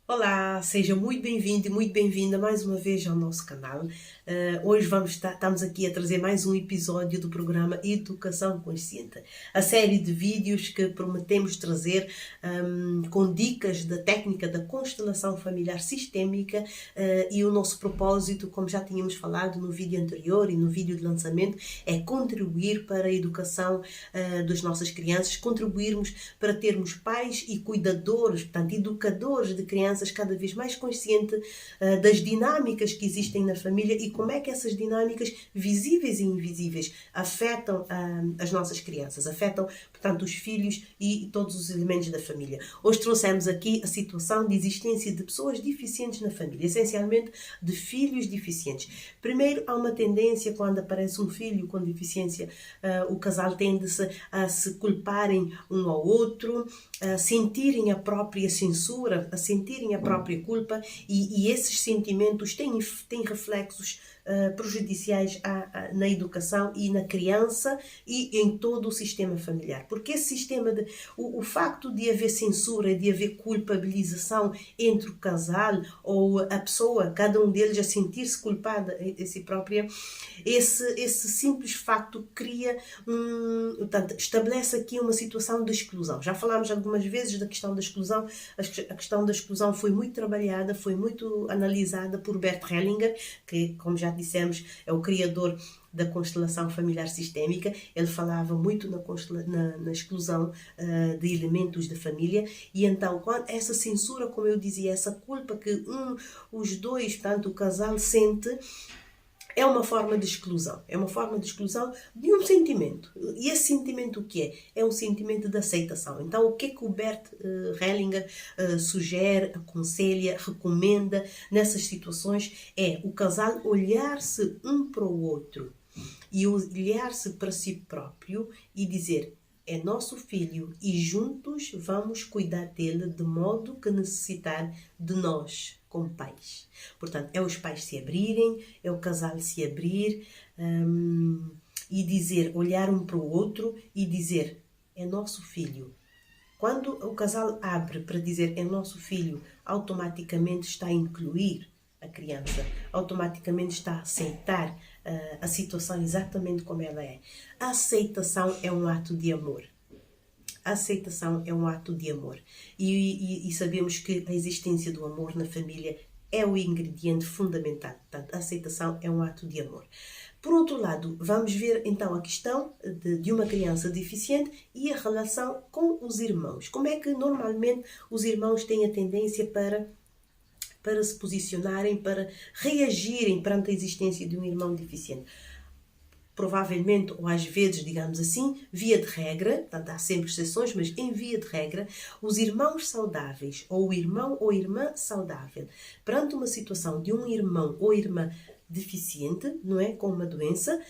Olá, seja muito bem-vindo e muito bem-vinda mais uma vez ao nosso canal. Hoje estamos aqui a trazer mais um episódio do programa Educação Consciente, a série de vídeos que prometemos trazer com dicas da técnica da constelação familiar sistémica e o nosso propósito, como já tínhamos falado no vídeo anterior e no vídeo de lançamento, é contribuir para a educação das nossas crianças, contribuirmos para termos pais e cuidadores, portanto, educadores de crianças cada vez mais consciente das dinâmicas que existem na família e como é que essas dinâmicas visíveis e invisíveis afetam as nossas crianças, afetam, portanto, os filhos e todos os elementos da família. Hoje trouxemos aqui a situação de existência de pessoas deficientes na família, essencialmente de filhos deficientes. Primeiro, há uma tendência quando aparece um filho com deficiência, o casal tende a se culparem um ao outro, a sentirem a própria censura, a sentirem a própria culpa e esses sentimentos têm reflexos prejudiciais na educação e na criança e em todo o sistema familiar. Porque esse sistema, o facto de haver censura, de haver culpabilização entre o casal ou a pessoa, cada um deles a sentir-se culpada em si própria, esse simples facto cria, portanto, estabelece aqui uma situação de exclusão. Já falámos algumas vezes da questão da exclusão. A questão da exclusão foi muito trabalhada, foi muito analisada por Bert Hellinger, que, como já dissemos, é o criador da constelação familiar sistémica. Ele falava muito na exclusão de elementos da família e então quando essa censura, como eu dizia, essa culpa que os dois, portanto o casal sente, é uma forma de exclusão. É uma forma de exclusão de um sentimento. E esse sentimento o que é? É um sentimento de aceitação. Então, o que o Bert Hellinger sugere, aconselha, recomenda nessas situações é o casal olhar-se um para o outro e olhar-se para si próprio e dizer: é nosso filho e juntos vamos cuidar dele de modo que necessitar de nós como pais. Portanto, é os pais se abrirem, é o casal se abrir e dizer, olhar um para o outro e dizer: é nosso filho. Quando o casal abre para dizer é nosso filho, automaticamente está a incluir a criança, automaticamente está a aceitar a situação exatamente como ela é. A aceitação é um ato de amor. A aceitação é um ato de amor. E sabemos que a existência do amor na família é o ingrediente fundamental. Portanto, a aceitação é um ato de amor. Por outro lado, vamos ver então a questão de uma criança deficiente e a relação com os irmãos. Como é que normalmente os irmãos têm a tendência para se posicionarem, para reagirem perante a existência de um irmão deficiente? Provavelmente, ou às vezes, digamos assim, via de regra, portanto há sempre exceções, mas em via de regra, os irmãos saudáveis, ou o irmão ou irmã saudável, perante uma situação de um irmão ou irmã deficiente, não é, com uma doença,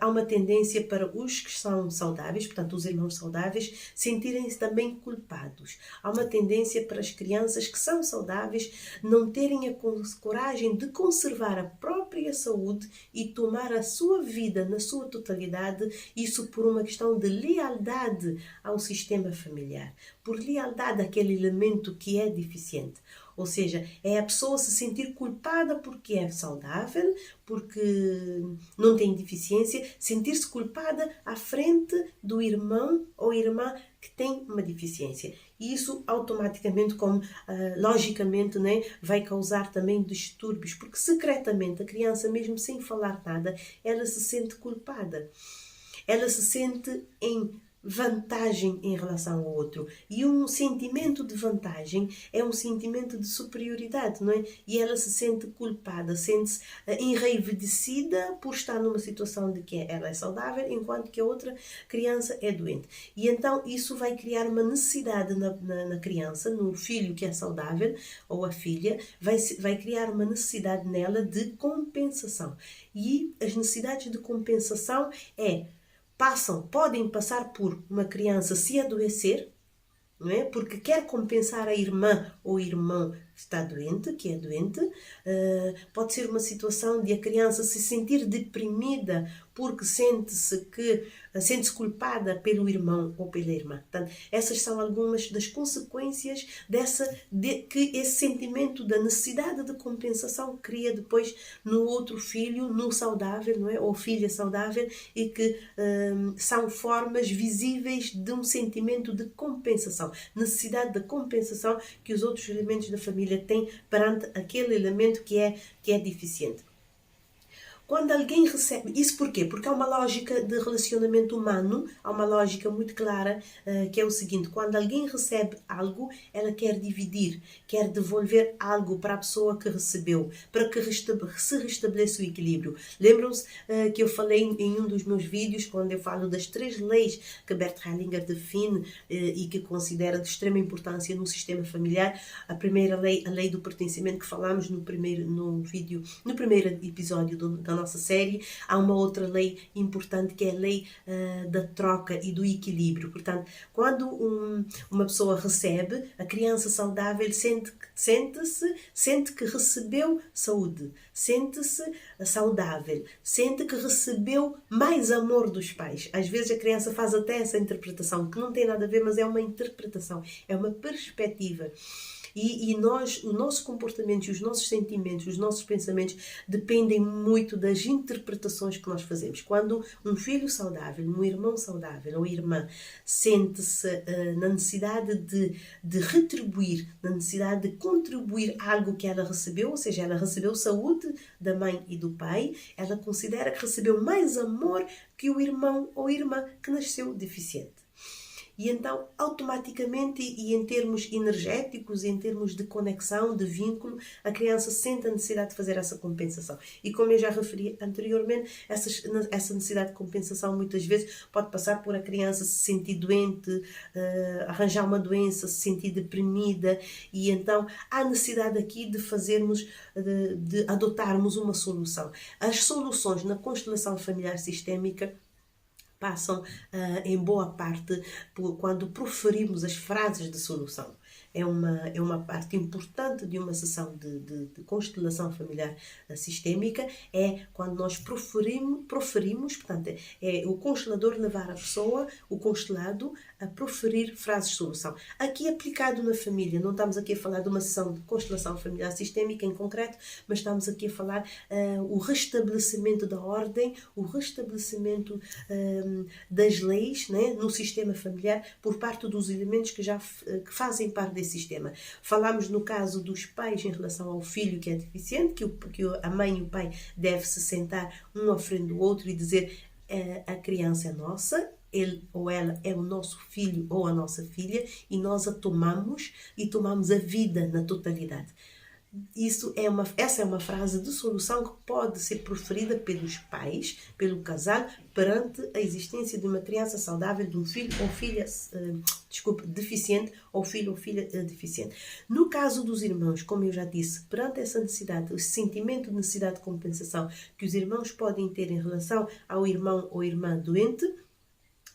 há uma tendência para os que são saudáveis, portanto os irmãos saudáveis, sentirem-se também culpados. Há uma tendência para as crianças que são saudáveis não terem a coragem de conservar a própria saúde e tomar a sua vida na sua totalidade, isso por uma questão de lealdade ao sistema familiar, por lealdade àquele elemento que é deficiente. Ou seja, é a pessoa se sentir culpada porque é saudável, porque não tem deficiência, sentir-se culpada à frente do irmão ou irmã que tem uma deficiência. E isso automaticamente, como logicamente, né, vai causar também distúrbios, porque secretamente a criança, mesmo sem falar nada, ela se sente culpada. Ela se sente em vantagem em relação ao outro. E um sentimento de vantagem é um sentimento de superioridade, não é? E ela se sente culpada, sente-se enraivecida por estar numa situação de que ela é saudável, enquanto que a outra criança é doente. E então isso vai criar uma necessidade na criança, no filho que é saudável, ou a filha, vai criar uma necessidade nela de compensação. E as necessidades de compensação podem passar por uma criança se adoecer, não é? Porque quer compensar a irmã ou irmão está doente, que é doente, pode ser uma situação de a criança se sentir deprimida porque sente-se culpada pelo irmão ou pela irmã. Portanto, essas são algumas das consequências que esse sentimento da necessidade de compensação cria depois no outro filho, no saudável, não é? Ou filha saudável, e que são formas visíveis de um sentimento de compensação, necessidade de compensação que os outros elementos da família têm perante aquele elemento que é deficiente. Quando alguém recebe... Isso porquê? Porque há uma lógica de relacionamento humano, há uma lógica muito clara, que é o seguinte: quando alguém recebe algo, ela quer dividir, quer devolver algo para a pessoa que recebeu, para que se restabeleça o equilíbrio. Lembram-se que eu falei em um dos meus vídeos, quando eu falo das 3 leis que Bert Hellinger define e que considera de extrema importância no sistema familiar. A primeira lei, a lei do pertencimento, que falámos no primeiro episódio da nossa série. Há uma outra lei importante, que é a lei da troca e do equilíbrio. Portanto, quando uma pessoa recebe, a criança saudável sente que recebeu saúde, sente-se saudável, sente que recebeu mais amor dos pais. Às vezes a criança faz até essa interpretação, que não tem nada a ver, mas é uma interpretação, é uma perspectiva. E o nosso comportamento, os nossos sentimentos, os nossos pensamentos dependem muito das interpretações que nós fazemos. Quando um filho saudável, um irmão saudável ou irmã sente-se na necessidade de retribuir, na necessidade de contribuir a algo que ela recebeu, ou seja, ela recebeu saúde da mãe e do pai, ela considera que recebeu mais amor que o irmão ou irmã que nasceu deficiente. E então, automaticamente, e em termos energéticos, em termos de conexão, de vínculo, a criança sente a necessidade de fazer essa compensação. E como eu já referi anteriormente, essa necessidade de compensação muitas vezes pode passar por a criança se sentir doente, arranjar uma doença, se sentir deprimida, e então há necessidade aqui de de adotarmos uma solução. As soluções na constelação familiar sistémica passam em boa parte quando proferimos as frases de solução. É uma parte importante de uma sessão de constelação familiar sistémica, é quando nós proferimos, portanto, é o constelador levar a pessoa, o constelado, a proferir frases de solução. Aqui aplicado na família, não estamos aqui a falar de uma sessão de constelação familiar sistémica em concreto, mas estamos aqui a falar o restabelecimento da ordem, o restabelecimento das leis, né, no sistema familiar por parte dos elementos que fazem parte desse sistema. Falámos no caso dos pais em relação ao filho que é deficiente, que a mãe e o pai devem se sentar um à frente do outro e dizer: a criança é nossa, ele ou ela é o nosso filho ou a nossa filha, e nós a tomamos e tomamos a vida na totalidade. Essa é uma frase de solução que pode ser proferida pelos pais, pelo casal, perante a existência de uma criança saudável, de um filho ou filha deficiente, ou filho ou filha deficiente. No caso dos irmãos, como eu já disse, perante essa necessidade, esse sentimento de necessidade de compensação que os irmãos podem ter em relação ao irmão ou irmã doente,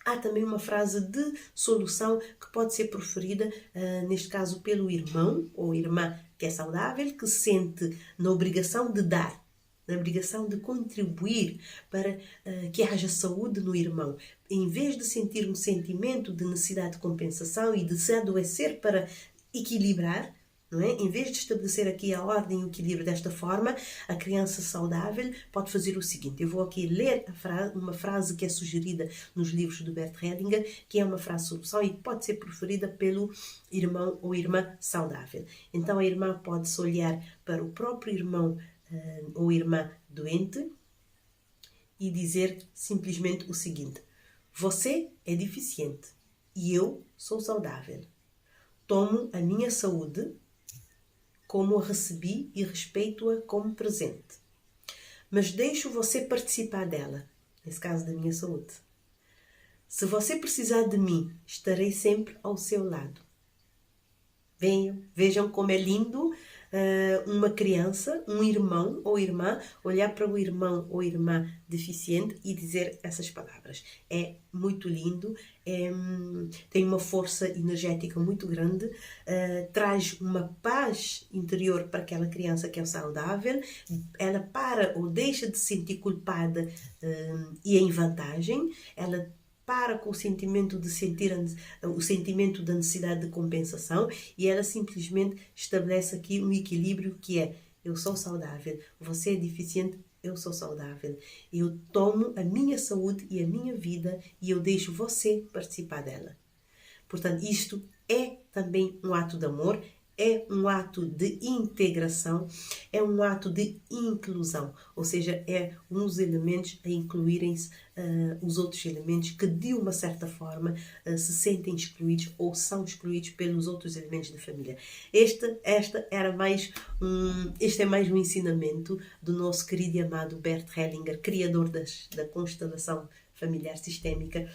há também uma frase de solução que pode ser proferida, neste caso, pelo irmão ou irmã que é saudável, que se sente na obrigação de dar, na obrigação de contribuir para que haja saúde no irmão. Em vez de sentir um sentimento de necessidade de compensação e de se adoecer para equilibrar, não é? Em vez de estabelecer aqui a ordem e o equilíbrio desta forma, a criança saudável pode fazer o seguinte. Eu vou aqui ler uma frase que é sugerida nos livros do Bert Hellinger, que é uma frase de solução e que pode ser proferida pelo irmão ou irmã saudável. Então a irmã pode-se olhar para o próprio irmão ou irmã doente e dizer simplesmente o seguinte: você é deficiente e eu sou saudável. Tomo a minha saúde como a recebi e respeito-a como presente. Mas deixo você participar dela, nesse caso da minha saúde. Se você precisar de mim, estarei sempre ao seu lado. Vejam como é lindo uma criança, um irmão ou irmã, olhar para o irmão ou irmã deficiente e dizer essas palavras. É muito lindo, tem uma força energética muito grande, traz uma paz interior para aquela criança que é saudável, ela para ou deixa de se sentir culpada e em vantagem, ela para com o sentimento de sentir o sentimento da necessidade de compensação e ela simplesmente estabelece aqui um equilíbrio que é: eu sou saudável, você é deficiente, eu sou saudável. Eu tomo a minha saúde e a minha vida e eu deixo você participar dela. Portanto, isto é também um ato de amor, é um ato de integração, é um ato de inclusão, ou seja, é uns elementos a incluírem-se os outros elementos que de uma certa forma se sentem excluídos ou são excluídos pelos outros elementos da família. Este é mais um ensinamento do nosso querido e amado Bert Hellinger, criador da constelação familiar sistémica.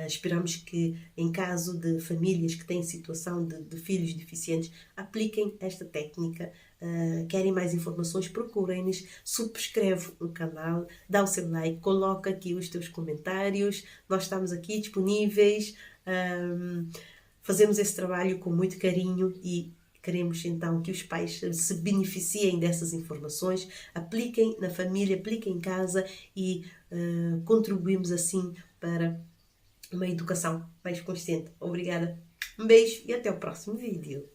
Esperamos que, em caso de famílias que têm situação de filhos deficientes, apliquem esta técnica. Querem mais informações? Procurem-nos, subscreve o canal, dá o seu like, coloca aqui os teus comentários. Nós estamos aqui disponíveis, fazemos esse trabalho com muito carinho e queremos então que os pais se beneficiem dessas informações, apliquem na família, apliquem em casa e contribuímos assim para uma educação mais consciente. Obrigada, um beijo e até o próximo vídeo.